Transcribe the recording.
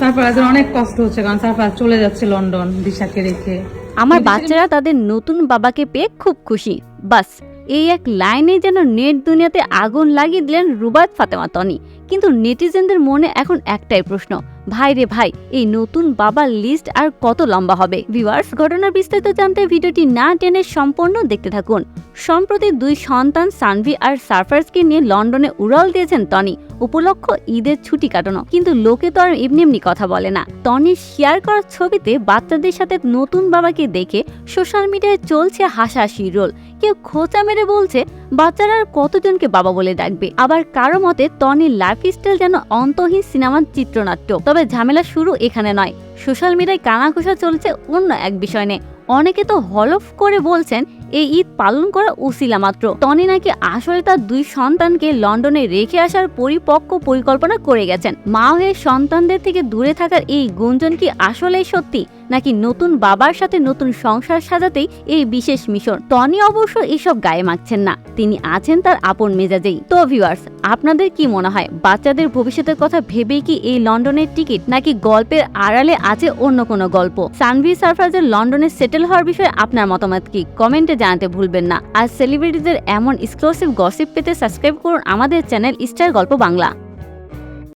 সারফরাজের অনেক কষ্ট হচ্ছে, কারণ সারফরাজ চলে যাচ্ছে লন্ডন দিশাকে রেখে। আমার বাচ্চারা তাদের নতুন বাবাকে পেয়ে খুব খুশি। বাস এই এক লাইনে যেন নেট দুনিয়াতে আগুন লাগিয়ে দিলেন রুবাত ফাতেমা তনি। কিন্তু নেটিজেনদের মনে এখন একটাই প্রশ্ন, ভাই রে ভাই, এই নতুন বাবার লিস্ট আর কত লম্বা হবে? ভিউয়ার্স, ঘটনার বিস্তারিত জানতে ভিডিওটি না টেনে সম্পূর্ণ দেখতে থাকুন। সম্প্রতি দুই সন্তান সানভি আর সারফরাজকে নিয়ে লন্ডনে উড়াল দিয়েছেন তনি, উপলক্ষ ঈদের ছুটি কাটানো। কিন্তু লোকে তো আর এমনি এমনি কথা বলে না। তনির শেয়ার করা ছবিতে বাচ্চাদের সাথে নতুন বাবাকে দেখে সোশ্যাল মিডিয়ায় চলছে হাসাহাসি রোল। কেউ খোঁচা মেরে বলছে বাচ্চারা আর কতজনকে বাবা বলে ডাকবে, আবার কারো মতে তনির লাইফস্টাইল যেন অন্তহীন সিনেমার চিত্রনাট্য। তবে ঝামেলা শুরু এখানে নয়, সোশ্যাল মিডিয়ায় কানাঘুষা চলছে অন্য এক বিষয় নিয়ে। অনেকে তো হলফ করে বলছেন এই ঈদ পালন করা উসিলা মাত্র। টনি নাকি আসলে তার দুই সন্তানকে লন্ডনে রেখে আসার পরিপক্ক পরিকল্পনা করে গেছেন। মা হয়ে সন্তানদের থেকে দূরে থাকার এই গুঞ্জন কি আসলেই সত্যি, নাকি নতুন বাবার সাথে নতুন সংসার সাজাতেই এই বিশেষ মিশন? টনি অবশ্য এসব গায়ে মাখছেন না, তিনি আছেন তার আপন মেজাজেই। তো ভিউয়ার্স, আপনাদের কি মনে হয়, বাচ্চাদের ভবিষ্যতের কথা ভেবেই কি এই লন্ডনের টিকিট, নাকি গল্পের আড়ালে আছে অন্য কোনো গল্প? সানভি সারফরাজের লন্ডনে সেটেল হওয়ার বিষয়ে আপনার মতামত কি, কমেন্টে জানাতে ভুলবেন না। আর সেলিব্রিটিদের এমন এক্সক্লুসিভ গসিপ পেতে সাবস্ক্রাইব করুন আমাদের চ্যানেল স্টার গল্প বাংলা।